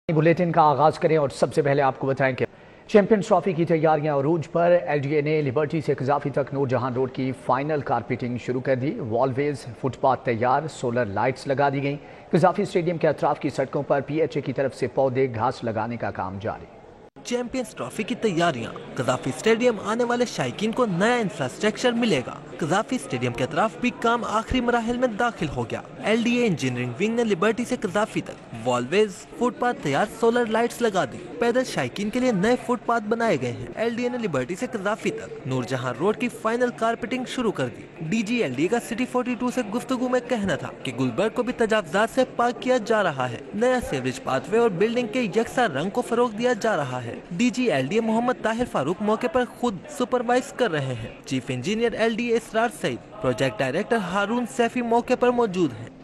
Bulletin का आगाज करें और सबसे पहले आपको बताएं कि चैंपियंस ट्रॉफी की तैयारियां अरूज पर। एलडीए ने लिबर्टी से कजाफी तक नूरजहां रोड की फाइनल कारपेटिंग शुरू कर दी। वॉलवेज फुटपाथ तैयार, सोलर लाइट्स लगा दी गई। कजाफी स्टेडियम के अतराफ की सड़कों पर पीएचए की तरफ से पौधे घास लगाने का काम जारी। चैंपियंस ट्रॉफी की तैयारियां। कजाफी स्टेडियम आने वाले शायकीन को नया इंफ्रास्ट्रक्चर मिलेगा। कजाफी स्टेडियम के अतराफ भी काम आखिरी मराहिल में दाखिल हो गया। एलडीए इंजीनियरिंग विंग ने लिबर्टी से कजाफी तक वॉलवेज फुटपाथ तैयार, सोलर लाइट्स लगा दी। पैदल शायकीन के लिए नए फुटपाथ बनाए गए हैं। एलडीए ने लिबर्टी से कजाफी तक नूरजहां रोड की फाइनल कारपेटिंग शुरू कर दी। डीजी एलडीए का सिटी 42 से गुफ्तगू में कहना था कि गुलबर्ग को भी तजावजात से पाक किया जा रहा है। नया सीवरेज पाथवे और बिल्डिंग के यकसा रंग को फरोग दिया जा रहा है। डीजी एलडीए मोहम्मद ताहिर फारूक मौके पर खुद सुपरवाइज कर रहे हैं। चीफ इंजीनियर एलडीए इसरार सईद, प्रोजेक्ट डायरेक्टर हारून सैफी मौके पर मौजूद हैं।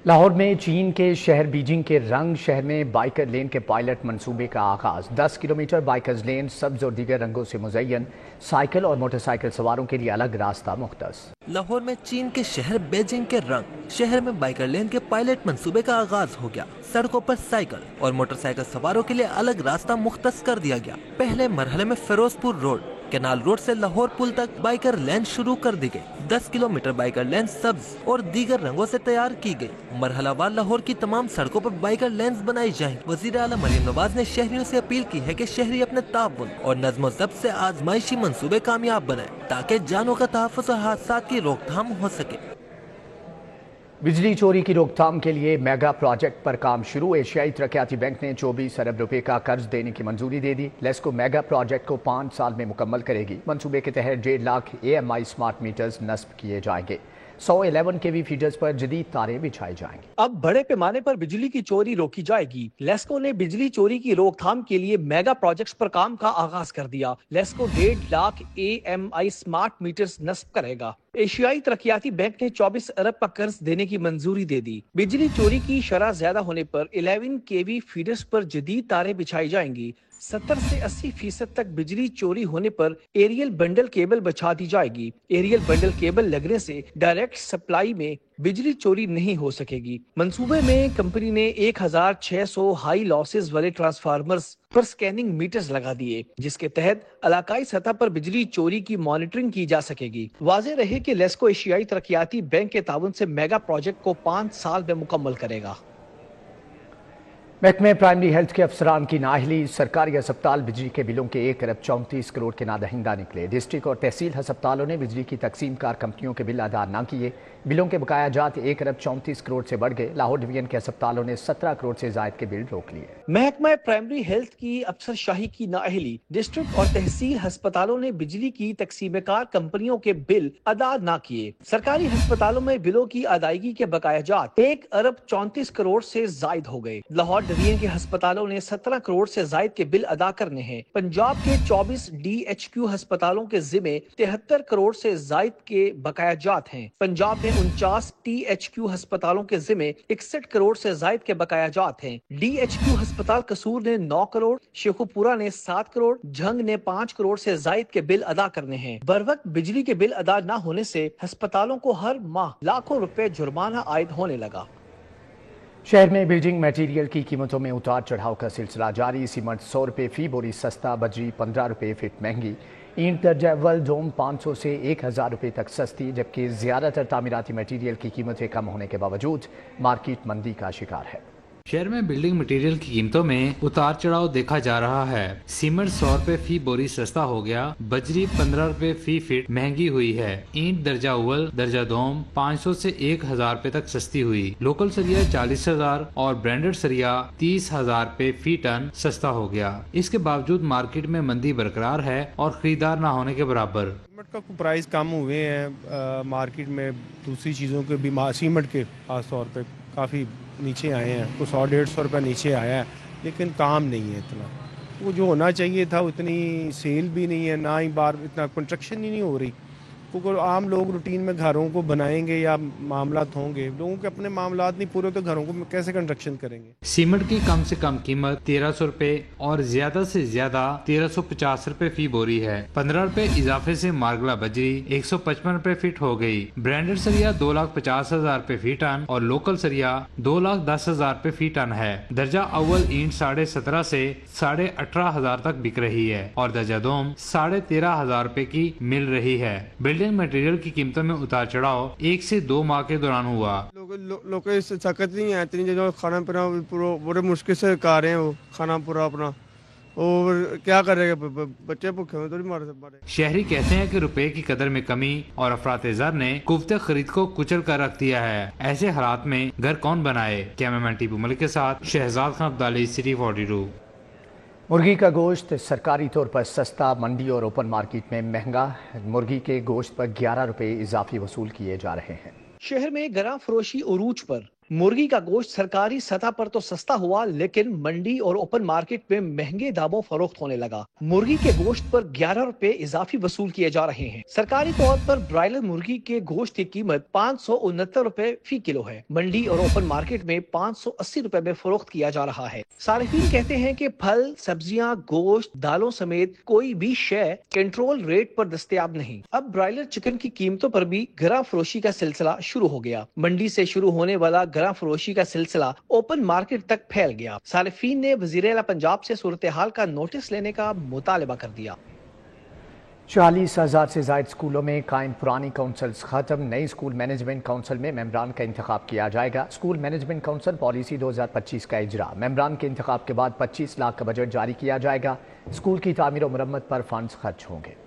लाहौर में चीन के शहर बीजिंग के रंग शहर में बाइकर लेन के पायलट मंसूबे का आगाज। 10 किलोमीटर बाइकर्स लेन सब्ज और दीगर रंगों से मुज़य्यन, साइकिल और मोटरसाइकिल सवारों के लिए अलग रास्ता मुख्तस। लाहौर में चीन के शहर बीजिंग के रंग शहर में बाइकर लेन के पायलट मंसूबे का आगाज हो गया। सड़कों पर साइकिल और मोटरसाइकिल सवारों के लिए अलग रास्ता मुख्तस कर दिया गया। पहले मरहले में फिरोजपुर रोड, कैनाल रोड से लाहौर पुल तक बाइकर लेन शुरू कर दी गई। 10 किलोमीटर बाइकर लेन सब्ज और दीगर रंगों से तैयार की गई। मरहलावार लाहौर की तमाम सड़कों पर बाइकर लेन्स बनाई जाएंगी। वजीर आला मरीम नवाज ने शहरियों से अपील की है कि शहरी अपने ताउन और नज़्म ज़ब्त से आजमाइशी मंसूबे कामयाब बनाएं ताकि जानों का तहफ़्फ़ुज़ और हादसा की रोकथाम हो सके। बिजली चोरी की रोकथाम के लिए मेगा प्रोजेक्ट पर काम शुरू। एशियाई तरक्याती बैंक ने 24 अरब रुपए का कर्ज देने की मंजूरी दे दी। लेस्को मेगा प्रोजेक्ट को 5 साल में मुकम्मल करेगी। मंसूबे के तहत 1.5 लाख AMI स्मार्ट मीटर्स नस्ब किए जाएंगे। 111 kV फीडर्स पर जदीद तारें बिछाई जाएंगी। अब बड़े पैमाने पर बिजली की चोरी रोकी जाएगी। लेस्को ने बिजली चोरी की रोकथाम के लिए मेगा प्रोजेक्ट्स पर काम का आगाज कर दिया। LESCO 1.5 lakh AMI smart meters नस्ब करेगा। एशियाई तरक्याती बैंक ने 24 अरब का कर्ज देने की मंजूरी दे दी। बिजली चोरी की शरह ज्यादा होने पर 11 kV फीडर्स पर जदीद तारें बिछाई जाएंगी। 70 से 80% तक बिजली चोरी होने पर एरियल बंडल केबल बिछा दी जाएगी। एरियल बंडल केबल लगने से डायरेक्ट सप्लाई में बिजली चोरी नहीं हो सकेगी। मंसूबे में कंपनी ने 1600 हाई लॉसेस वाले ट्रांसफार्मर्स पर स्कैनिंग मीटर्स लगा दिए, जिसके तहत इलाकाई सतह पर बिजली चोरी की मॉनिटरिंग की जा सकेगी। वाज़ेह रहे कि लेस्को एशियाई तरक्याती बैंक के ताउन से मेगा प्रोजेक्ट को 5 साल में मुकम्मल करेगा। महकमे प्राइमरी हेल्थ के अफसरान की नाअहली। सरकारी अस्पताल बिजली के बिलों के 1 अरब 34 करोड़ के नादहिंदा निकले। डिस्ट्रिक्ट और तहसील अस्पतालों ने बिजली की तकसीम कार कंपनियों के बिल अदा न किए। बिलों के बकाया जात 1 अरब 34 करोड़ से बढ़ गए। लाहौर डिवीजन के अस्पतालों ने 17 करोड़ से जायद के बिल रोक लिए। महकमा प्राइमरी हेल्थ की अफसरशाही की नाअहली। डिस्ट्रिक्ट और तहसील अस्पतालों ने बिजली की तकसीम कार कंपनियों के बिल अदा न किए। सरकारी अस्पतालों में बिलों की अदायगी के बकाया जात 1 अरब 34 करोड़ से जायद हो गए। लाहौर डिवीजन के अस्पतालों ने 17 करोड़ से जायद के बिल अदा करने हैं। पंजाब के 24 DHQ अस्पतालों के जिम्मे 73 करोड़ से जायद के बकाया जात हैं। पंजाब में 49 THQ अस्पतालों के जिम्मे 61 करोड़ से जायद के बकाया जात हैं। DHQ अस्पताल कसूर ने 9 करोड़, शेखुपुरा ने 7 करोड़, झंग ने 5 करोड़ से जायद के बिल अदा करने हैं। बरवक्त बिजली के बिल अदा न होने से अस्पतालों को हर माह लाखों रुपए जुर्माना आयद होने लगा। शहर में बिल्डिंग मटेरियल की कीमतों में उतार चढ़ाव का सिलसिला जारी। सीमेंट 100 रुपये फी बोरी सस्ता, बजरी 15 रुपये फिट महंगी, ईंट दर्जा अव्वल डोम 500 से 1000 रुपये तक सस्ती, जबकि ज्यादातर तामीराती मटेरियल की कीमतें कम होने के बावजूद मार्केट मंदी का शिकार है। शहर में बिल्डिंग मटेरियल की कीमतों में उतार चढ़ाव देखा जा रहा है। सीमेंट 100 रुपए फी बोरी सस्ता हो गया, बजरी 15 रुपए फी फीट महंगी हुई है, ईंट दर्जा अव्वल दर्जा दोम 500 से 1000 रुपए तक सस्ती हुई, लोकल सरिया 40,000 और ब्रांडेड सरिया 30,000 रुपए फी टन सस्ता हो गया। इसके बावजूद मार्केट में मंदी बरकरार है और खरीदार न होने के बराबर। सीमेंट का प्राइस कम हुए हैं मार्केट में, दूसरी चीज़ों के भी सीमेंट के खास तौर पे काफ़ी नीचे आए हैं। तो 100-150 रुपये नीचे आया है, लेकिन काम नहीं है इतना। वो जो होना चाहिए था उतनी सेल भी नहीं है, ना ही बार इतना कंस्ट्रक्शन ही नहीं हो रही। क्योंकि आम लोग रूटीन में घरों को बनाएंगे या मामलात होंगे, लोगों के अपने मामलात नहीं पूरे तो घरों को कैसे कंस्ट्रक्शन करेंगे। सीमेंट की कम से कम कीमत 1300 रुपए और ज्यादा से ज्यादा 1350 रुपए फी बोरी है। 15 रुपए इजाफे से मार्गला बजरी 155 रुपए फीट हो गई। ब्रांडेड सरिया 2,50,000 रुपए फी टन और लोकल सरिया 2,10,000 रुपए फी टन है। दर्जा अव्वल ईंट 17.5 से 18,500 तक बिक रही है और दर्जा दोम 13,500 रुपए की मिल रही है। बिल्डिंग मटेरियल की कीमतों में उतार चढ़ाव 1 से 2 माह के दौरान हुआ। लोग ताकत नहीं है इतनी, जो खाना पीना बड़े मुश्किल से खा रहे हैं, वो खाना पूरा अपना, और क्या करेगा, बच्चे भूखे में तो नहीं मारे। शहरी कहते हैं कि रुपए की कदर में कमी और अफरात-ए-ज़र ने कुफ्ते खरीद को कुचल कर रख दिया है। ऐसे हालात में घर कौन बनाए। कैमरामैन टीपू मलिक के साथ शहजाद खान अब्दाली, सिटी 42। मुर्गी का गोश्त सरकारी तौर पर सस्ता, मंडी और ओपन मार्केट में महंगा। मुर्गी के गोश्त पर 11 रुपए इजाफी वसूल किए जा रहे हैं। शहर में गरा फरोशी उरूज पर मुर्गी का गोश्त सरकारी सतह पर तो सस्ता हुआ, लेकिन मंडी और ओपन मार्केट में महंगे दामों फरोख्त होने लगा। मुर्गी के गोश्त पर 11 रुपए इजाफी वसूल किए जा रहे हैं। सरकारी तौर पर ब्रायलर मुर्गी के गोश्त की कीमत 569 रुपए फी किलो है। मंडी और ओपन मार्केट में 580 रुपए में फरोख्त किया जा रहा है। सारिफीन कहते हैं कि फल, सब्जियां, गोश्त, दालों समेत कोई भी शय कंट्रोल रेट पर दस्तयाब नहीं। अब ब्रायलर चिकन की कीमतों पर भी गरा फरोशी का सिलसिला शुरू हो गया। मंडी से शुरू होने वाला गरा फरोशी का सिलसिला ओपन मार्केट तक फैल गया। सारिफीन ने वज़ीर आला पंजाब से सूरत हाल का नोटिस लेने का मुतालबा कर दिया। 40,000 से ज्यादा स्कूलों में कायम पुरानी काउंसिल्स खत्म। नई स्कूल मैनेजमेंट काउंसिल में मेंबरान का इंतखाब किया जाएगा। स्कूल मैनेजमेंट काउंसिल पॉलिसी 2025 का इजरा। मेंबरान के इंतखाब के बाद 25 लाख का बजट जारी किया जाएगा। स्कूल की तामीर और मरम्मत पर फंड्स खर्च होंगे।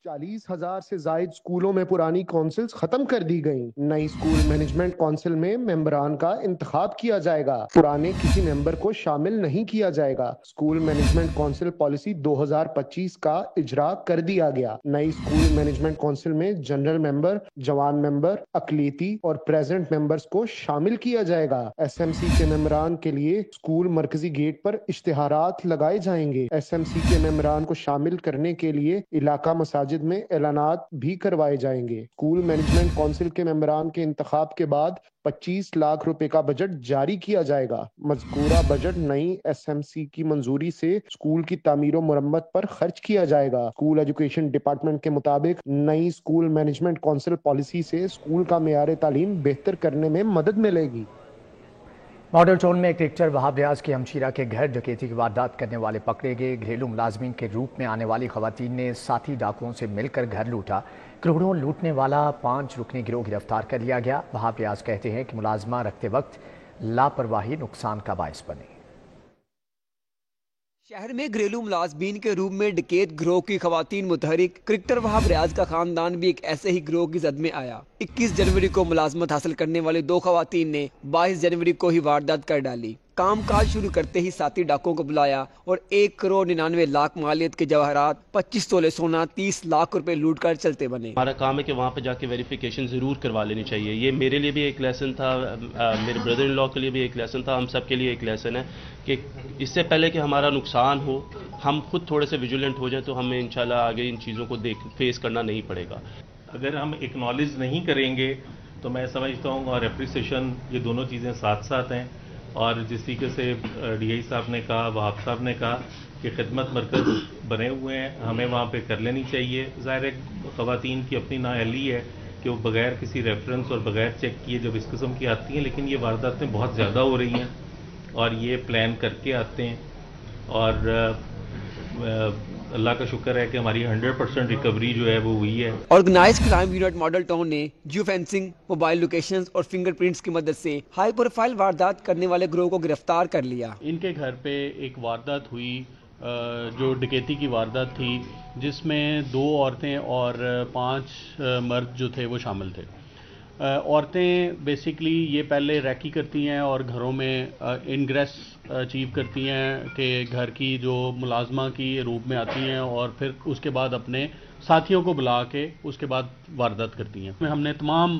40,000 से जायद स्कूलों में पुरानी काउंसिल्स खत्म कर दी गईं। नई स्कूल मैनेजमेंट काउंसिल में मेंबरान का इंतखाब किया जाएगा। पुराने किसी मेंबर को शामिल नहीं किया जाएगा। स्कूल मैनेजमेंट काउंसिल पॉलिसी 2025 का इजरा कर दिया गया। नई स्कूल मैनेजमेंट काउंसिल में जनरल मेंबर, जवान मेंबर, अकलियती और प्रेजेंट मेंबर्स को शामिल किया जाएगा। SMC के मेंबरान के लिए स्कूल मरकजी गेट पर इश्तिहारात लगाए जाएंगे। SMC के मेंबरान को शामिल करने के लिए इलाका मसाजिद में ऐलानात भी करवाए जाएंगे। स्कूल मैनेजमेंट काउंसिल के मेंबरान के इंतखाब के बाद 25 लाख रुपए का बजट जारी किया जाएगा। मज़कूरा बजट नई SMC की मंजूरी से स्कूल की तामीर और मुरम्मत पर खर्च किया जाएगा। स्कूल एजुकेशन डिपार्टमेंट के मुताबिक नई स्कूल मैनेजमेंट काउंसिल पॉलिसी से स्कूल का मेयार तालीम बेहतर करने में मदद मिलेगी। मॉडल टाउन में क्रिकेटर वहाब रियाज की हमशीरा के घर डकैती की वारदात करने वाले पकड़े गए। घरेलू मुलाजमीन के रूप में आने वाली खवातीन ने साथी डाकुओं से मिलकर घर लूटा। करोड़ों लूटने वाला 5 रुकनी गिरोह गिरफ्तार कर लिया गया। वहाब रियाज कहते हैं कि मुलाजमा रखते वक्त लापरवाही नुकसान का बायस बनी। शहर में घरेलू मुलाजमीन के रूप में डकैत गिरोह की खवातीन मुतहरिक क्रिकेटर वहाब रियाज का खानदान भी एक ऐसे ही गिरोह की जद में आया। 21 जनवरी को मुलाजमत हासिल करने वाली 2 खवातीन ने 22 जनवरी को ही वारदात कर डाली। काम काज शुरू करते ही साथी डाकुओं को बुलाया और 1,99,00,000 मालियत के जवाहरात, 25 तोले सोना, 30 लाख रुपए लूट कर चलते बने। हमारा काम है कि वहाँ पे जाके वेरिफिकेशन ज़रूर करवा लेनी चाहिए। ये मेरे लिए भी एक लेसन था, मेरे ब्रदर इन लॉ के लिए भी एक लेसन था, हम सब के लिए एक लेसन है कि इससे पहले कि हमारा नुकसान हो, हम खुद थोड़े से विजिलेंट हो जाए तो हमें इंशाल्लाह आगे इन चीज़ों को फेस करना नहीं पड़ेगा। अगर हम एक्नॉलेज नहीं करेंगे तो मैं समझता हूँ और एप्रिसिएशन, ये दोनों चीज़ें साथ साथ हैं। और जिस तरीके से DI साहब ने कहा, वहाब साहब ने कहा कि खिदमत मरकज़ बने हुए हैं, हमें वहाँ पे कर लेनी चाहिए। ज़ाहिर है ख़वातीन की अपनी नाअहली है कि वो बग़ैर किसी रेफरेंस और बग़ैर चेक किए जब इस किस्म की आती हैं, लेकिन ये वारदातें बहुत ज़्यादा हो रही हैं और ये प्लान करके आते हैं। और अल्लाह का शुक्र है कि हमारी 100% रिकवरी जो है वो हुई है। Organise crime unit Model Town ने जियो फेंसिंग, मोबाइल लोकेशंस और फिंगरप्रिंट्स की मदद से हाई प्रोफाइल वारदात करने वाले गिरोह को गिरफ्तार कर लिया। इनके घर पे एक वारदात हुई जो डकैती की वारदात थी, जिसमें 2 औरतें और 5 मर्द जो थे वो शामिल थे। औरतें बेसिकली ये पहले रैकी करती हैं और घरों में इनग्रेस अचीव करती हैं कि घर की जो मुलाजमा की रूप में आती हैं और फिर उसके बाद अपने साथियों को बुला के उसके बाद वारदात करती हैं। हमने तमाम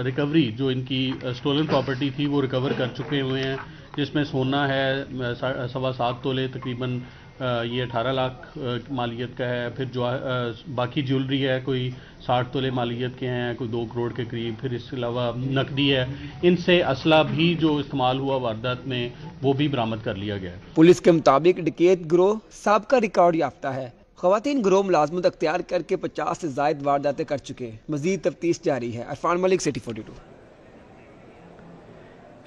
रिकवरी जो इनकी स्टोलन प्रॉपर्टी थी वो रिकवर कर चुके हुए हैं, जिसमें सोना है 7.25 तोले तकरीबन, یہ 18 لاکھ مالیت کا ہے. پھر جو باقی جیولری ہے کوئی 60 تولے مالیت کے ہیں, کوئی 2 کروڑ کے قریب. پھر اس کے علاوہ نقدی ہے. ان سے اسلحہ بھی جو استعمال ہوا واردات میں وہ بھی برآمد کر لیا گیا ہے. پولیس کے مطابق ڈکیت گروہ سابقہ ریکارڈ یافتہ ہے. خواتین گروہ ملازمت اختیار کر کے 50 سے زائد وارداتیں کر چکے. مزید تفتیش جاری ہے. عرفان ملک, سٹی 42.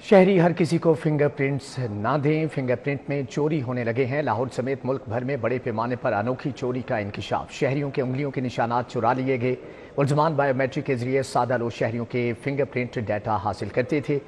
شہری ہر کسی کو فنگر پرنٹس نہ دیں. فنگر پرنٹ میں چوری ہونے لگے ہیں. لاہور سمیت ملک بھر میں بڑے پیمانے پر انوکھی چوری کا انکشاف. شہریوں کے انگلیوں کے نشانات چرا لیے گئے. ملزمان بائیو میٹرک کے ذریعے سادہ لوگ شہریوں کے فنگر پرنٹ ڈیٹا حاصل کرتے تھے.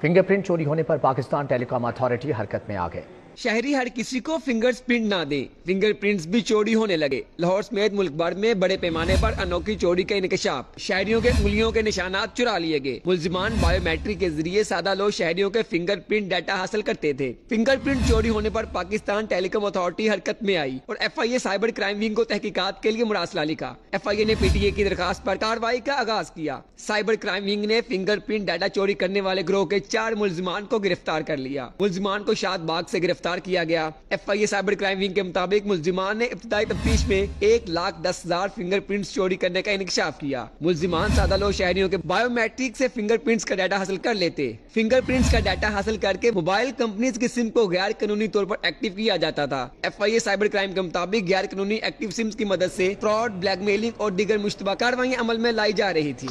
فنگر پرنٹ چوری ہونے پر پاکستان ٹیلی کام اتھارٹی حرکت میں آ گئے. شہری ہر کسی کو فنگر پرنٹ نہ دیں. فنگر پرنٹس بھی چوری ہونے لگے. لاہور سمیت ملک بھر میں بڑے پیمانے پر انوکھی چوری کا انکشاف. شہریوں کے انگلیوں کے نشانات چرا لیے گئے. ملزمان بائیو میٹرک کے ذریعے سادہ لوگ شہریوں کے فنگر پرنٹ ڈیٹا حاصل کرتے تھے. فنگر پرنٹ چوری ہونے پر پاکستان ٹیلی کام اتھارٹی حرکت میں آئی اور F I A cyber crime wing کو تحقیقات کے لیے مراسلہ لکھا. ایف آئی اے نے پی ٹی اے کی درخواست پر کارروائی کا آغاز کیا. سائبر کرائم ونگ نے فنگر پرنٹ ڈیٹا چوری کرنے والے گروہ کے 4 ملزمان کو گرفتار کر لیا. ملزمان کو شاد باغ سے گرفتار کیا گیا. F I A cyber crime wing کے مطابق ملزمان نے ابتدائی تفتیش میں 1,10,000 فنگر پرنٹس چوری کرنے کا انکشاف کیا. ملزمان سادہ لوگ شہریوں کے بائیو میٹرک سے فنگر پرنٹس کا ڈیٹا حاصل کر لیتے. فنگر پرنٹس کا ڈیٹا حاصل کر کے موبائل کمپنیز کی سم کو غیر قانونی طور پر ایکٹیو کیا جاتا تھا. F I A cyber crime کے مطابق غیر قانونی ایکٹیو سمز کی مدد سے فراڈ, بلیک میلنگ اور دیگر مشتبہ کارروائیاں عمل میں لائی جا رہی تھی.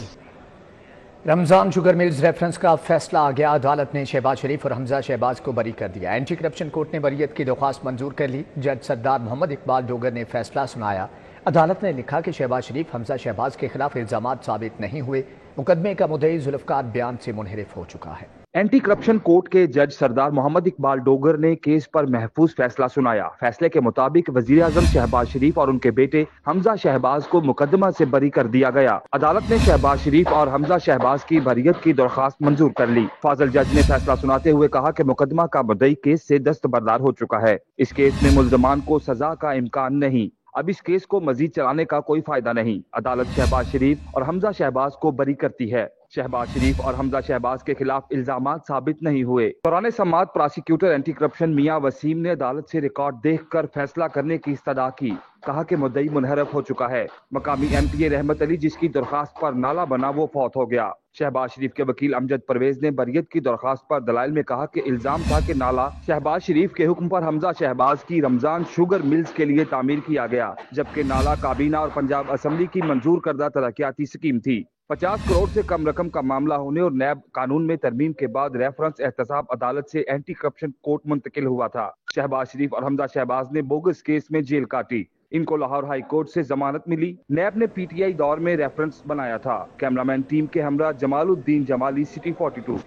رمضان شوگر ملز ریفرنس کا فیصلہ آ گیا. عدالت نے شہباز شریف اور حمزہ شہباز کو بری کر دیا. اینٹی کرپشن کورٹ نے بریت کی درخواست منظور کر لی. جج سردار محمد اقبال ڈوگر نے فیصلہ سنایا. عدالت نے لکھا کہ شہباز شریف حمزہ شہباز کے خلاف الزامات ثابت نہیں ہوئے. مقدمے کا مدعی ذوالفقار بیان سے منحرف ہو چکا ہے. اینٹی کرپشن کورٹ کے جج سردار محمد اقبال ڈوگر نے کیس پر محفوظ فیصلہ سنایا. فیصلے کے مطابق وزیر اعظم شہباز شریف اور ان کے بیٹے حمزہ شہباز کو مقدمہ سے بری کر دیا گیا. عدالت نے شہباز شریف اور حمزہ شہباز کی بریت کی درخواست منظور کر لی. فاضل جج نے فیصلہ سناتے ہوئے کہا کہ مقدمہ کا مدعی کیس سے دستبردار ہو چکا ہے. اس کیس میں ملزمان کو سزا کا امکان نہیں. اب اس کیس کو مزید چلانے کا کوئی فائدہ نہیں. عدالت شہباز شریف اور حمزہ شہباز کو بری کرتی ہے. شہباز شریف اور حمزہ شہباز کے خلاف الزامات ثابت نہیں ہوئے. دوران سماعت پراسیکیوٹر اینٹی کرپشن میاں وسیم نے عدالت سے ریکارڈ دیکھ کر فیصلہ کرنے کی استدعا کی. کہا کہ مدعی منحرف ہو چکا ہے. مقامی ایم پی اے رحمت علی جس کی درخواست پر نالا بنا وہ فوت ہو گیا. شہباز شریف کے وکیل امجد پرویز نے بریت کی درخواست پر دلائل میں کہا کہ الزام تھا کہ نالا شہباز شریف کے حکم پر حمزہ شہباز کی رمضان شوگر ملز کے لیے تعمیر کیا گیا، جبکہ نالا کابینہ اور پنجاب اسمبلی کی منظور کردہ ترقیاتی اسکیم تھی. 50 کروڑ سے کم رقم کا معاملہ ہونے اور نیب قانون میں ترمیم کے بعد ریفرنس احتساب عدالت سے اینٹی کرپشن کورٹ منتقل ہوا تھا. شہباز شریف اور حمزہ شہباز نے بوگس کیس میں جیل کاٹی. ان کو لاہور ہائی کورٹ سے ضمانت ملی. نیب نے پی ٹی آئی دور میں ریفرنس بنایا تھا. کیمرامین ٹیم کے ہمراہ جمال الدین جمالی، سٹی 42.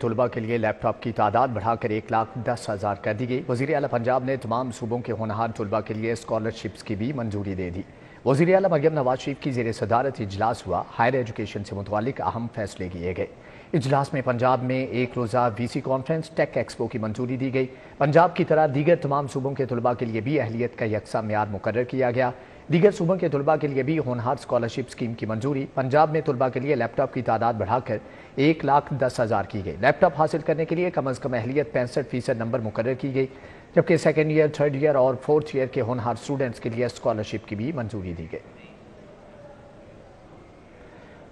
طلباء کے لیے لیپ ٹاپ کی تعداد بڑھا کر 1,10,000 کر دی گئی. وزیر اعلیٰ پنجاب نے تمام صوبوں کے ہونہار طلباء کے لیے اسکالرشپس کی بھی منظوری دے دی. وزیر اعلیٰ مریم نواز شریف کی زیر صدارت اجلاس ہوا. ہائر ایجوکیشن سے متعلق اہم فیصلے کیے گئے. اجلاس میں پنجاب میں ایک روزہ وی سی کانفرنس ٹیک ایکسپو کی منظوری دی گئی. پنجاب کی طرح دیگر تمام صوبوں کے طلباء کے لیے بھی اہلیت کا یکساں معیار مقرر کیا گیا. دیگر صوبوں کے طلباء کے لیے بھی ہونہار اسکالرشپ اسکیم کی منظوری. پنجاب میں طلباء کے لیے لیپ ٹاپ کی تعداد بڑھا کر 1,10,000 کی گئی. لیپ ٹاپ حاصل کرنے کے لیے کم از کم اہلیت 65% نمبر مقرر کی گئی، جبکہ سیکنڈ ایئر، تھرڈ ایئر اور فورتھ ایئر کے ہونہار اسٹوڈنٹس کے لیے اسکالرشپ کی بھی منظوری دی گئی.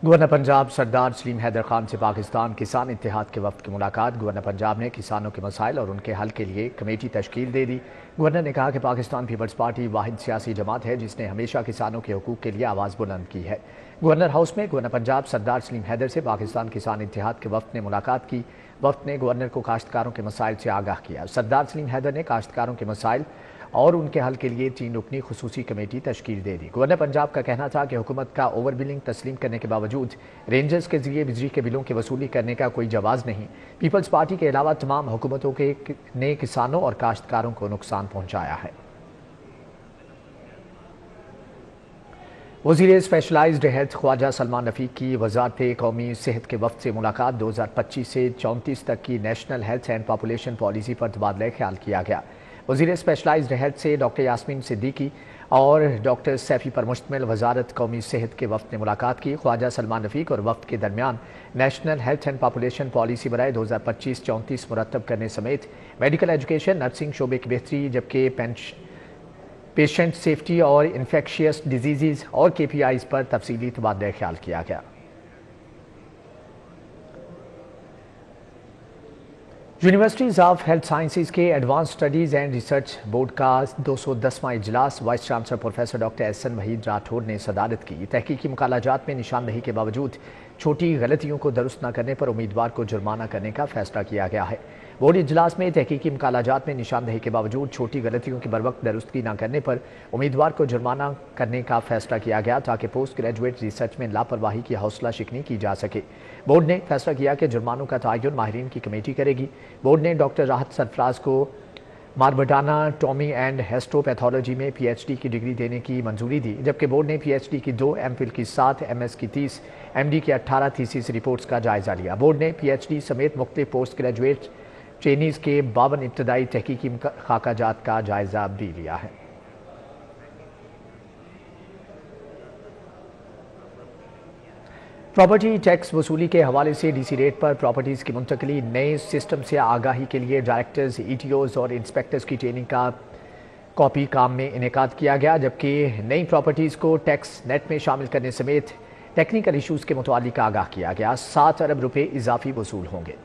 گورنر پنجاب سردار سلیم حیدر خان سے پاکستان کسان اتحاد کے وفد کی ملاقات. گورنر پنجاب نے کسانوں کے مسائل اور ان کے حل کے لیے کمیٹی تشکیل دے دی. گورنر نے کہا کہ پاکستان پیپلز پارٹی واحد سیاسی جماعت ہے جس نے ہمیشہ کسانوں کے حقوق کے لیے آواز بلند کی ہے. گورنر ہاؤس میں گورنر پنجاب سردار سلیم حیدر سے پاکستان کسان اتحاد کے وفد نے ملاقات کی. وفد نے گورنر کو کاشتکاروں کے مسائل سے آگاہ کیا. سردار سلیم حیدر نے کاشتکاروں کے مسائل اور ان کے حل کے لیے 3 رکنی خصوصی کمیٹی تشکیل دے دی. گورنر پنجاب کا کہنا تھا کہ حکومت کا اوور بلنگ تسلیم کرنے کے باوجود رینجرز کے ذریعے بجلی کے بلوں کی وصولی کرنے کا کوئی جواز نہیں. پیپلز پارٹی کے علاوہ تمام حکومتوں نے کسانوں اور کاشتکاروں کو نقصان پہنچایا ہے. وزیر اسپیشلائزڈ ہیلتھ خواجہ سلمان رفیق کی وزارت قومی صحت کے وفد سے ملاقات. 2025 سے 34 تک کی national health and population policy پر تبادلہ خیال کیا گیا. वज़ीर स्पेशलाइज्ड हेल्थ से डॉक्टर यास्मीन सिद्दीकी और डॉक्टर सैफी पर मुश्तमिल वजारत कौमी सेहत के वफ्द ने मुलाकात की। ख्वाजा सलमान रफीक और वफ्द के दरमियान national health and population policy बराए 2025-34 मुरतब करने समेत मेडिकल एजुकेशन, नर्सिंग शोबे की बेहतरी, जबकि पेशेंट सेफ्टी और इन्फेक्शियस डिजीज़ और KPIs पर तफसीली तबादला ख्याल किया गया। यूनिवर्सिटीज़ ऑफ हेल्थ साइंसेज के advance studies and research board का 210वां इजलास vice chancellor professor doctor Ehsan Waheed Rathore ने सदारत की। तहकीकी मुकालाजात में निशानदही के बावजूद छोटी गलतियों को दुरुस्त न करने पर उम्मीदवार को जुर्माना करने का फैसला किया गया है। बोर्ड इजलास में तहकीकी मुकालाजात में निशानदही के बावजूद छोटी गलतियों की बरवक्त दुरुस्ती न करने पर उम्मीदवार को जुर्माना करने का फैसला किया गया ताकि पोस्ट ग्रेजुएट रिसर्च में लापरवाही की हौसला शिकनी की जा सके। बोर्ड ने फैसला किया कि जुर्मानों का तयन माहिरीन की कमेटी करेगी। बोर्ड ने डॉक्टर राहत सरफराज को मारबटाना टॉमी एंड हेस्टोपैथोलॉजी में PhD की डिग्री देने की मंजूरी दी, जबकि बोर्ड ने PhD की 2, MPhil की 7, MS की 30, MD की 18 थीसिस रिपोर्ट्स का जायजा लिया। बोर्ड ने PhD समेत मुख्तलिफ पोस्ट ग्रेजुएट ट्रेनीज़ के 52 इब्तदाई तहकीकी खाकाजात का जायजा भी लिया है। प्रॉपर्टी टैक्स वसूली के हवाले से DC रेट पर प्रॉपर्टीज़ की मुंतकली, नए सिस्टम से आगाही के लिए डायरेक्टर्स, ETOs और इंस्पेक्टर्स की ट्रेनिंग का कॉपी काम में इनेकाद किया गया, जबकि नई प्रॉपर्टीज़ को टैक्स नेट में शामिल करने समेत टेक्निकल इशूज़ के मुतालिक आगाह किया गया। 7 अरब रुपये इजाफी वसूल होंगे।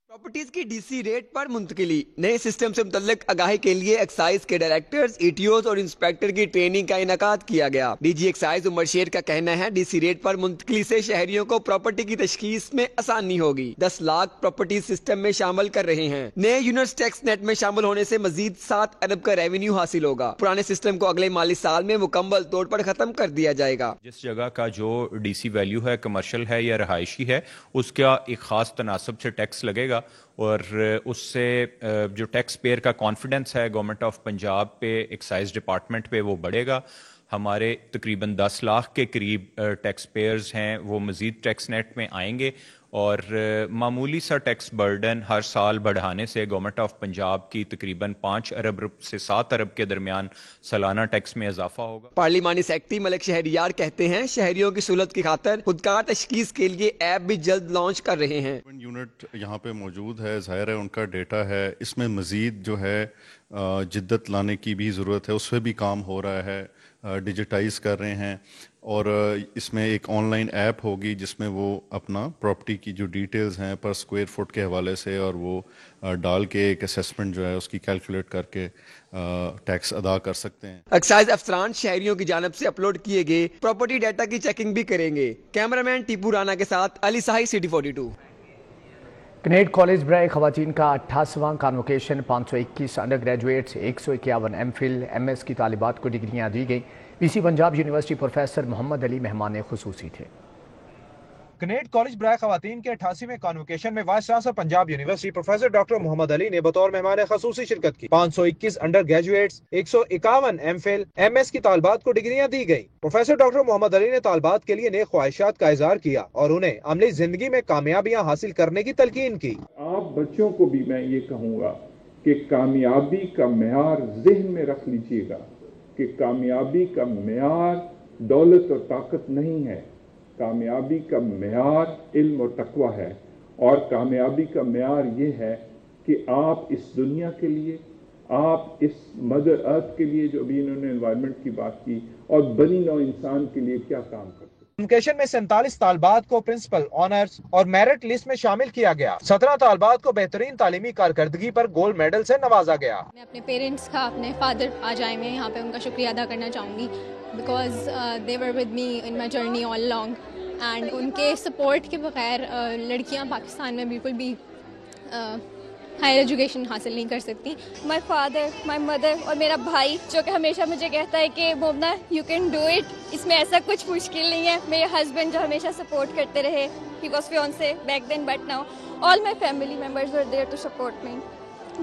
प्रॉपर्टीज की DC रेट पर मुंतकिली, नए सिस्टम से मुतल्लिक आगाही के लिए एक्साइज के डायरेक्टर्स, ETOs और इंस्पेक्टर की ट्रेनिंग का इनेकाद किया गया। DG एक्साइज उमर शेर का कहना है DC रेट पर मुंतकिली से शहरियों को प्रॉपर्टी की तशखीस में आसानी होगी। 10 लाख प्रॉपर्टी सिस्टम में शामिल कर रहे हैं। नए यूनिट्स टैक्स नेट में शामिल होने से मजीद 7 अरब का रेवेन्यू हासिल होगा। पुराने सिस्टम को अगले माली साल में मुकम्मल तौर पर खत्म कर दिया जाएगा। जिस जगह का जो DC वैल्यू है, कमर्शियल है या रहायशी है, उसका एक खास तनासब से टैक्स लगेगा और उससे जो टैक्स पेयर का कॉन्फिडेंस है गवर्नमेंट ऑफ पंजाब पे, एक्साइज डिपार्टमेंट पे, वो बढ़ेगा। हमारे तकरीबन 10 लाख के करीब टैक्स पेयर्स हैं, वो मज़ीद टैक्स नेट में आएंगे और मामूली सा टैक्स बर्डन हर साल बढ़ाने से गवर्नमेंट ऑफ पंजाब की तकरीबन 5 अरब से 7 अरब के दरमियान सालाना टैक्स में इजाफा होगा। पार्लिमानी सेक्रेटरी मलिक शहरियार कहते हैं शहरियों की सहूलत की खातिर खुदकार तशखीस के लिए ऐप भी जल्द लॉन्च कर रहे हैं। यूनिट यहाँ पे मौजूद है, जाहिर है उनका डेटा है, इसमें मजीद जो है जिद्दत लाने की भी ज़रूरत है, उस पर भी काम हो रहा है, डिजिटाइज कर रहे हैं और इसमें एक ऑनलाइन ऐप होगी जिसमें वो अपना प्रॉपर्टी की जो डिटेल्स हैं पर स्क्वायर फुट के हवाले से और वो डाल के एक असेसमेंट जो है उसकी कैलकुलेट करके टैक्स अदा कर सकते हैं। एक्साइज अफसरान शहरियों की जानब से अपलोड किए गए प्रॉपर्टी डाटा की चेकिंग भी करेंगे। कैमरामैन टीपू राना के साथ Ali Sahi, city 42। Kinnaird college बराए खवातीन का 88वां convocation, 521 undergraduates, 151 MPhil MS की तालिबात को डिग्रियां दी गई। PC Punjab university professor Mohammad Ali मेहमान खुसूसी थे। कनेट कॉलेज बराए खवातीन के 88वें कॉन्वोकेशन में vice chancellor Punjab university professor doctor Mohammad Ali ने बतौर मेहमान खसूसी शिरकत की। 521 अंडर ग्रेजुएट्स, 151 MPhil MS की तालिबात को डिग्रियां दी गई। प्रोफेसर डॉक्टर मोहम्मद अली ने तालिबात के लिए नेक ख्वाहिशात का इजहार किया और उन्हें अमली जिंदगी में कामयाबियां हासिल करने की तलकीन की। आप बच्चों को भी मैं ये कहूँगा कि कामयाबी का मेयार ज़हन में रख लीजिएगा कि कामयाबी का मेयार दौलत और ताकत नहीं है, कामयाबी का मेयार इल्म और तकवा है। और कामयाबी का मेयार ये है कि आप इस दुनिया के लिए, आप इस मदर अर्थ के लिए, जो अभी इन्होंने एनवायरनमेंट की बात की, और बनी नौ इंसान के लिए क्या काम करते हैं। कॉन्वोकेशन में 47 तालबात को प्रिंसिपल ऑनर्स और मेरिट लिस्ट में शामिल किया गया। 17 तालबात को बेहतरीन तालीमी कारकर्दगी पर गोल्ड मेडल से नवाजा गया। मैं अपने पेरेंट्स का, अपने फादर आजाए में यहाँ पे उनका शुक्रिया अदा करना चाहूँगी because they were with me in my journey all long and उनके सपोर्ट के बगैर लड़कियाँ पाकिस्तान में बिल्कुल भी हायर एजुकेशन हासिल नहीं कर सकती। माई फादर, माई मदर और मेरा भाई जो कि हमेशा मुझे कहता है कि मोमना यू कैन डू इट, इसमें ऐसा कुछ मुश्किल नहीं है। मेरे हस्बैंड जो हमेशा सपोर्ट करते रहे, he was fiance back then but now all my family members were there to support me,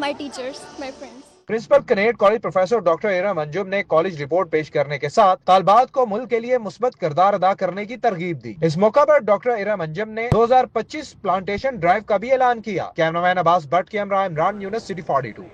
my teachers, my friends. Principal Kinnaird college professor doctor Iram Anjum ने कॉलेज रिपोर्ट पेश करने के साथ तालबात को मुल्क के लिए मुस्बत किरदार अदा करने की तरगीब दी। इस मौका पर डॉक्टर इरम अंजुम ने 2025 प्लांटेशन ड्राइव का भी ऐलान किया। कैमरामैन अब्बास भट्ट के हमरा इमरान यूनुस, सिटी 42।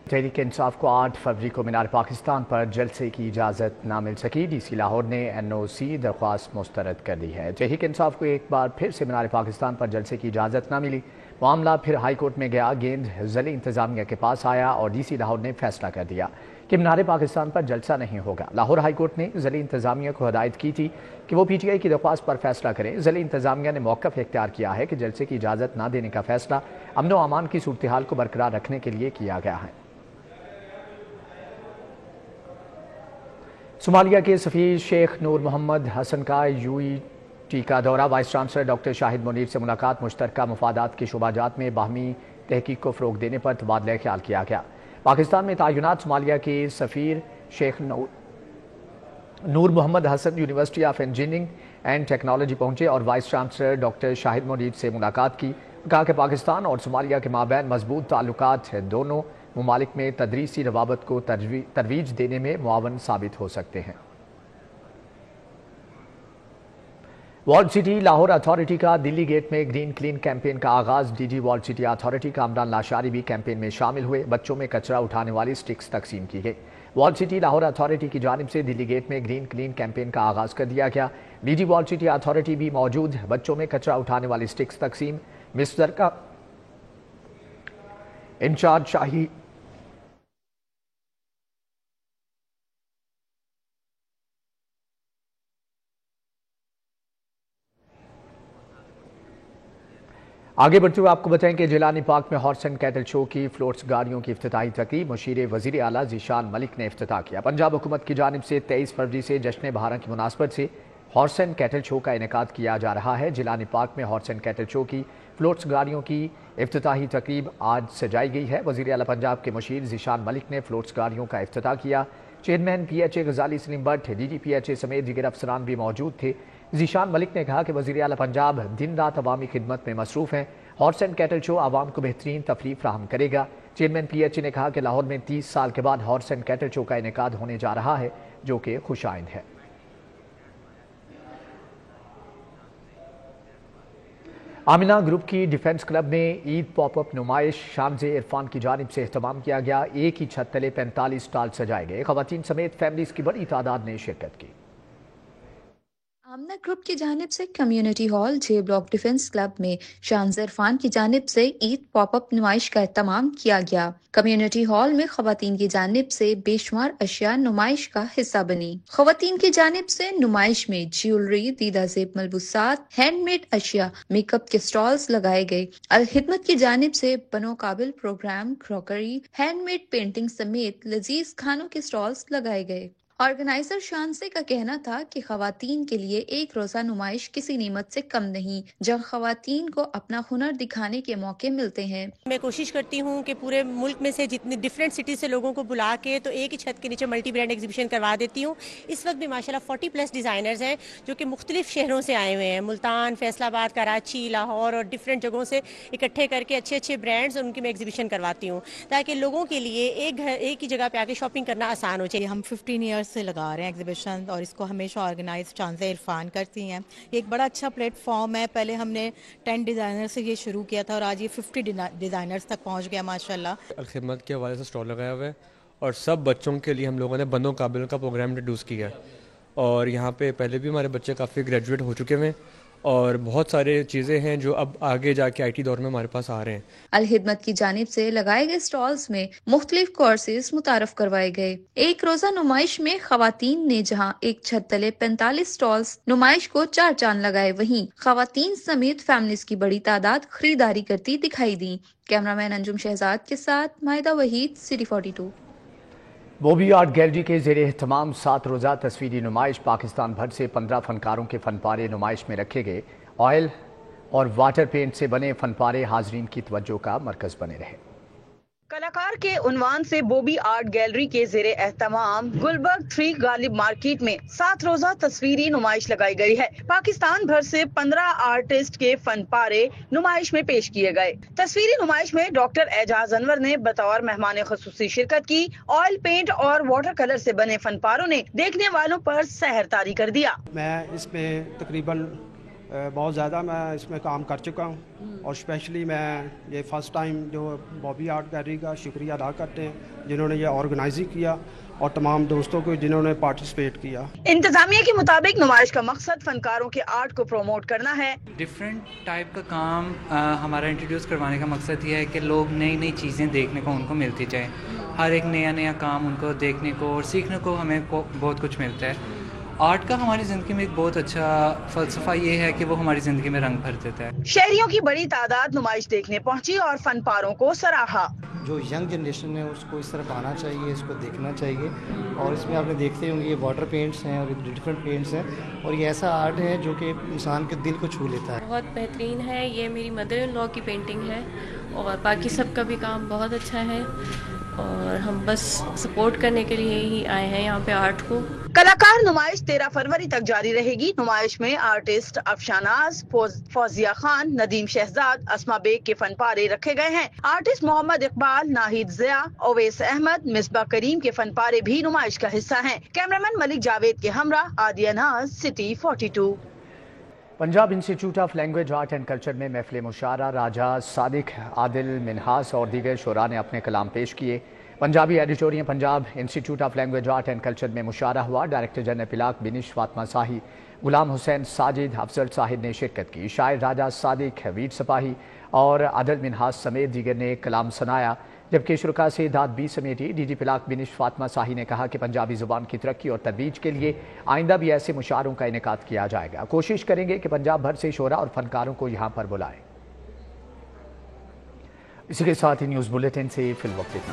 तहरीक इंसाफ को 8 फरवरी को मीनार पाकिस्तान पर जलसे की इजाज़त ना मिल सकी। डीसी लाहौर ने NOC दरख्वास्त मुस्तरद कर दी है। तहरीक इंसाफ को एक बार फिर से मीनार पाकिस्तान पर जलसे की इजाज़त ना मिली। मामला फिर हाई कोर्ट में गया। गेंद ज़िली इंतज़ामिया के पास आया और डीसी लाहौर ने फैसला कर दिया कि मीनार पाकिस्तान पर जलसा नहीं होगा। लाहौर हाई कोर्ट ने ज़िली इंतज़ामिया को हदायत की थी कि वो PTI की दरख्वास्त पर फैसला करें। ज़िली इंतज़ामिया ने मौक़िफ़ इख्तियार किया है कि जलसे की इजाज़त ना देने का फैसला अमन व अमान की सूरत हाल को बरकरार रखने के लिए किया गया है। सोमालिया के सफ़ीर शेख नूर मोहम्मद हसन का UET का दौरा। Vice chancellor doctor Shahid Munir से मुलाकात। मुश्तरका मफादात के शुबाजात में बाहमी तहकीक को फ़रोग़ देने पर तबादला ख्याल किया गया। पाकिस्तान में तैनात सोमालिया के सफ़ीर Sheikh Noor Mohammed Hassan university of engineering and technology पहुंचे और vice chancellor doctor Shahid Munir से मुलाकात की। कहा कि पाकिस्तान और सोमालिया के माबैन मजबूत ताल्लुकात है। दोनों ममालिक में तदरीसी रवाबत को तरवीज देने में मुआवन साबित हो सकते हैं। वॉल्ड सिटी लाहौर अथॉरिटी का दिल्ली गेट में ग्रीन क्लीन कैंपेन का आगाज। DG walled city authority Kamran Lashari भी कैंपेन में शामिल हुए। बच्चों में कचरा उठाने वाली स्टिक्स तकसीम की गई। वॉल्ड सिटी लाहौर अथॉरिटी की जानिब से दिल्ली गेट में ग्रीन क्लीन कैंपेन का आगाज कर दिया गया। DG वॉल्ड सिटी अथॉरिटी भी मौजूद। बच्चों में कचरा उठाने वाली स्टिक्स तकसीम। मिस्टर का इंचार्ज शाही आगे बढ़ते हुए आपको बताएं कि जिलानी पार्क में हॉर्स एंड कैटल शो की फ्लोट्स गाड़ियों की इफ्तिताही तकरीब मुशीर वज़ीर आला ज़ीशान मलिक ने इफ्तिताह किया। पंजाब हुकूमत की जानिब से 23 फरवरी से जश्न बहारा की मुनासबत से हॉर्स एंड कैटल शो का इनेकाद किया जा रहा है। जिलानी पार्क में हॉर्स एंड कैटल शो की फ्लोट्स गाड़ियों की इफ्तिताही तकरीब आज सजाई गई है। वज़ीर आला पंजाब के मुशीर ज़ीशान मलिक ने फ्लोट्स गाड़ियों का इफ्तिताह किया। चेयरमैन PHA गजाली सलीम भट्ट, DG PHA समेत दीगर अफसरान भी मौजूद थे। ज़ीशान मलिक ने कहा कि वज़ीर आला पंजाब दिन रात अवामी खिदमत में मसरूफ़ हैं। हॉर्स एंड कैटल शो आवाम को बेहतरीन तफरीह फ्राहम करेगा। चेयरमैन PHA ने कहा कि लाहौर में 30 साल के बाद हॉर्स एंड कैटल शो का इनेकाद होने जा रहा है, जो कि खुशाइंद है। आमिना ग्रुप की डिफेंस क्लब में ईद पॉपअप नुमाइश शानज़े इरफान की जानिब से एहतमाम किया गया। एक ही छत तले 45 स्टॉल सजाए गए। ख़वातीन समेत फैमिलीज की बड़ी तादाद ने शिरकत की। आमना ग्रुप की जानिब से community hall J block defence club में शानज़े इरफान की जानिब से ईद पॉपअप नुमाइश का एहतमाम किया गया। कम्युनिटी हॉल में ख़वातीन की जानिब से बेशुमार अशिया नुमाइश का हिस्सा बनी। ख़वातीन की जानिब से नुमाइश में ज्वेलरी, दीदा ज़ेब मलबूसात, हैंडमेड अशिया, मेकअप के स्टॉल्स लगाए गए। अल खिदमत की जानिब से बनो काबिल प्रोग्राम, क्रॉकरी, हैंडमेड पेंटिंग समेत लजीज खानों के स्टॉल्स लगाए गए। ऑर्गेनाइजर शानसे का कहना था कि खवातीन के लिए एक रोजा नुमाइश किसी नीमत से कम नहीं, जहाँ खवातीन को अपना हुनर दिखाने के मौके मिलते हैं। मैं कोशिश करती हूँ कि पूरे मुल्क में से जितने डिफरेंट सिटी से लोगों को बुला के तो एक ही छत के नीचे मल्टी ब्रांड एग्जीबिशन करवा देती हूँ। इस वक्त भी माशाल्लाह 40+ डिज़ाइनर्स हैं जो कि मुख्तलिफ शहरों से आए हुए हैं। मुल्तान, फैसलाबाद, कराची, लाहौर और डिफरेंट जगहों से इकट्ठे करके अच्छे अच्छे ब्रांड्स और उनकी मैं एग्जीबिशन करवाती हूँ ताकि लोगों के लिए एक ही जगह पे आके शॉपिंग करना आसान हो जाए। हम 15 ईयर्स से लगा रहे हैं एग्जीबिशन और इसको हमेशा ऑर्गेनाइज शानज़े इरफान करती हैं। ये एक बड़ा अच्छा प्लेटफॉर्म है। पहले हमने 10 डिज़ाइनर से ये शुरू किया था और आज ये 50 डिज़ाइनर्स तक पहुंच गया माशाल्लाह। अल खिदमत के हवाले से स्टॉल लगाया हुआ है और सब बच्चों के लिए हम लोगों ने बनो काबिल का प्रोग्राम इंट्रोड्यूस किया है और यहाँ पे पहले भी हमारे बच्चे काफ़ी ग्रेजुएट हो चुके हैं और बहुत सारे चीज़ें हैं जो अब आगे जाके IT दौर में हमारे पास आ रहे हैं। अल खिदमत की जानिब से लगाए गए स्टॉल्स में मुख्तलिफ कोर्सेज मुतारफ करवाए गए। एक रोजा नुमाइश में खवातीन ने जहां एक छत तले 45 स्टॉल्स नुमाइश को 4 चांद लगाए, वहीं खवातीन समेत फैमिलीज की बड़ी तादाद खरीदारी करती दिखाई दी। कैमरामैन अंजुम शहजाद के साथ Mahida Waheed, city 42। Bobby art gallery के ज़ेरे एहतमाम 7 रोज़ा तस्वीरी नुमाइश पाकिस्तान भर से 15 फनकारों के फनपारे नुमाइश में रखे गए। ऑयल और वाटर पेंट से बने फनपारे हाजरीन की तवज्जो का मरकज बने रहे। कलाकार के उन्वान से बॉबी आर्ट गैलरी के ज़ेरे एहतमाम गुलबर्ग 3 गालिब मार्केट में 7 रोजा तस्वीरी नुमाइश लगाई गई है। पाकिस्तान भर से 15 आर्टिस्ट के फनपारे नुमाइश में पेश किए गए। तस्वीरी नुमाइश में डॉक्टर एजाज अनवर ने बतौर मेहमान खसूसी शिरकत की। ऑयल पेंट और वाटर कलर से बने फनपारों ने देखने वालों पर सहर तारी कर दिया। मैं इसमें तकरीबन बहुत ज़्यादा मैं इसमें काम कर चुका हूँ और स्पेशली मैं ये फ़र्स्ट टाइम जो बॉबी आर्ट गैलरी का शुक्रिया अदा करते हैं जिन्होंने ये ऑर्गेनाइज किया और तमाम दोस्तों को जिन्होंने पार्टिसिपेट किया। इंतजामिया के मुताबिक नुमाइश का मकसद फनकारों के आर्ट को प्रमोट करना है। डिफरेंट टाइप का काम हमारा इंट्रोड्यूस करवाने का मकसद ये है कि लोग नई नई चीज़ें देखने को उनको मिलती जाए, हर एक नया काम उनको देखने को और सीखने को हमें बहुत कुछ मिलता है। आर्ट का हमारी ज़िंदगी में एक बहुत अच्छा फ़लसफ़ा ये है कि वो हमारी ज़िंदगी में रंग भर देता है। शहरियों की बड़ी तादाद नुमाइश देखने पहुंची और फनपारों को सराहा। जो यंग जनरेशन है उसको इस तरफ आना चाहिए, इसको देखना चाहिए और इसमें आपने देखते होंगे ये वाटर पेंट्स हैं और डिफरेंट पेंट्स हैं और ये ऐसा आर्ट है जो कि इंसान के दिल को छू लेता है। बहुत बेहतरीन है। ये मेरी मदर इन लॉ की पेंटिंग है और बाकी सबका भी काम बहुत अच्छा है और हम बस सपोर्ट करने के लिए ही आए हैं यहाँ पे आर्ट को। कलाकार नुमाइश 13 फरवरी तक जारी रहेगी। नुमाइश में आर्टिस्ट अफशानाज, फौजिया खान, नदीम शहजाद, अस्मा बेग के फनपारे रखे गए हैं। आर्टिस्ट मोहम्मद इकबाल, नाहिद ज़िया, ओवैस अहमद, मिसबा करीम के फनपारे भी नुमाइश का हिस्सा हैं। कैमरामैन मलिक जावेद के हमरा आदिया नाज, city 42। Punjab institute of language art and culture में महफिल मुशारा राजा सादिक, आदिल मिनहास और दीगर शुरा ने अपने कलाम पेश किए। Punjabi auditorium Punjab institute of language art and culture में मुशारा हुआ। डायरेक्टर जनरल पिलाक बिनिश, फातिमा साही, गुलाम हुसैन साजिद, अफजल साहिद ने शिरकत की। शायर राजा सादिक, वीर सपाही और आदिल मिनहास समेत दीगर ने कलाम सुनाया, जबकि शुरका से दाद भी समेटी। डीजी पिलाक बिनिश, फातिमा साही ने कहा कि पंजाबी ज़ुबान की तरक्की और तरोीज के लिए आइंदा भी ऐसे मुशारों का इनेकाद किया जाएगा। कोशिश करेंगे कि पंजाब भर से शोरा और फनकारों को यहाँ पर बुलाएं। इसी के साथ ही न्यूज़ बुलेटिन से फिलवक्त इतना।